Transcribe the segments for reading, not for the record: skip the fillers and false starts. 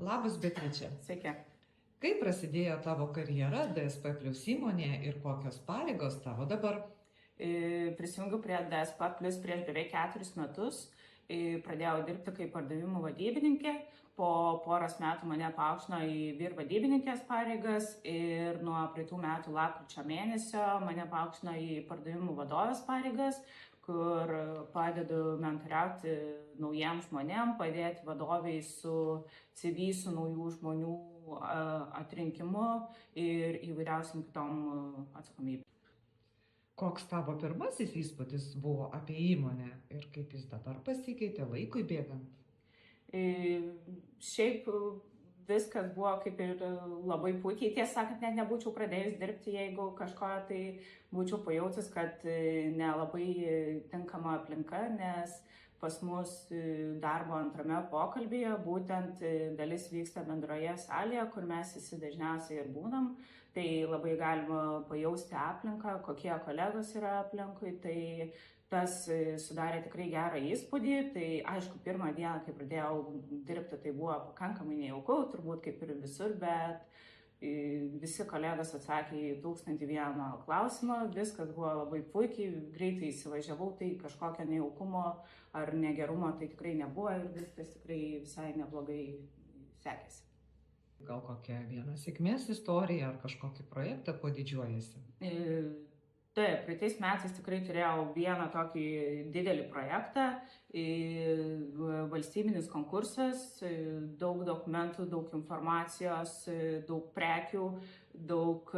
Labas, Beatričė. Sveiki. Kaip prasidėjo tavo karjera DSP Plus įmonėje ir kokios pareigos tavo dabar? Prisijungiau prie DSP Plus prieš beveik 4 metus. Pradėjau dirbti kaip pardavimų vadybininkė. Po poros metų mane paaukštino į vyr vadybininkės pareigas ir nuo praeitų metų lapkričio mėnesio mane paaukštino į pardavimų vadovės pareigas, kur padedu mentoriauti naujiem žmonėm, padėti vadoviai su CV, su naujų žmonių atrinkimu ir įvairiausiam kitom atsakomybėm. Koks tavo pirmasis įspūdis buvo apie įmonę ir kaip jis dabar pasikeitė laikui bėgant? Šiaip viskas buvo kaip ir labai puikiai. Tiesą sakant, net nebūčiau pradėjus dirbti, jeigu kažko tai būčiau pajautus, kad nelabai tinkama aplinka, nes pas mus darbo antrame pokalbyje būtent dalis vyksta bendroje salėje, kur mes visi dažniausiai ir būnam. Tai labai galima pajausti aplinką, kokie kolegos yra aplinkui. Tai tas sudarė tikrai gerą įspūdį. Tai aišku, pirmą dieną, kai pradėjau dirbti, tai buvo pakankamai nejauku, turbūt kaip ir visur, bet visi kolegos atsakė į 1001 klausimą, viskas buvo labai puikiai, greitai įsivažiavau, tai kažkokio nejaukumo ar negerumo tai tikrai nebuvo ir viskas tikrai visai neblogai sekėsi. Gal kokia viena sėkmės istorija ar kažkokį projektą, kuo didžiuojasi? Taip, praeitais metais tikrai turėjau vieną tokį didelį projektą, valstybinis konkursas, daug dokumentų, daug informacijos, daug prekių, daug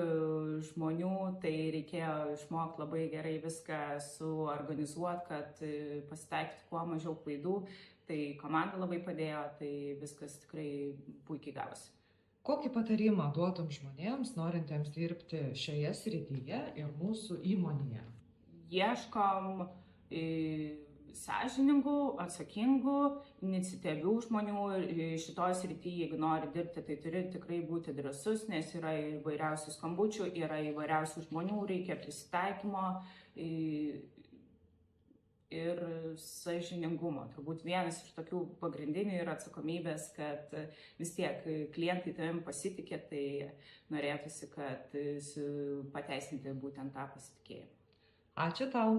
žmonių, tai reikėjo išmokti labai gerai viską suorganizuoti, kad pasitaikyti kuo mažiau klaidų, tai komanda labai padėjo, tai viskas tikrai puikiai gavosi. Kokį patarimą duotum žmonėms, norintiems dirbti šioje srityje ir mūsų įmonėje? Ieškom sąžiningų, atsakingų, iniciatyvių žmonių šitoj srityje. Jeigu nori dirbti, tai turi tikrai būti drąsus, nes yra įvairiausių skambučių, yra įvairiausių žmonių, reikia prisitaikymo ir sąžiningumo. Turbūt vienas iš tokių pagrindinių yra atsakomybės, kad vis tiek klientai tavim pasitikė, tai norėtųsi, kad pateisinti būtent tą pasitikėjimą. Ačiū tau.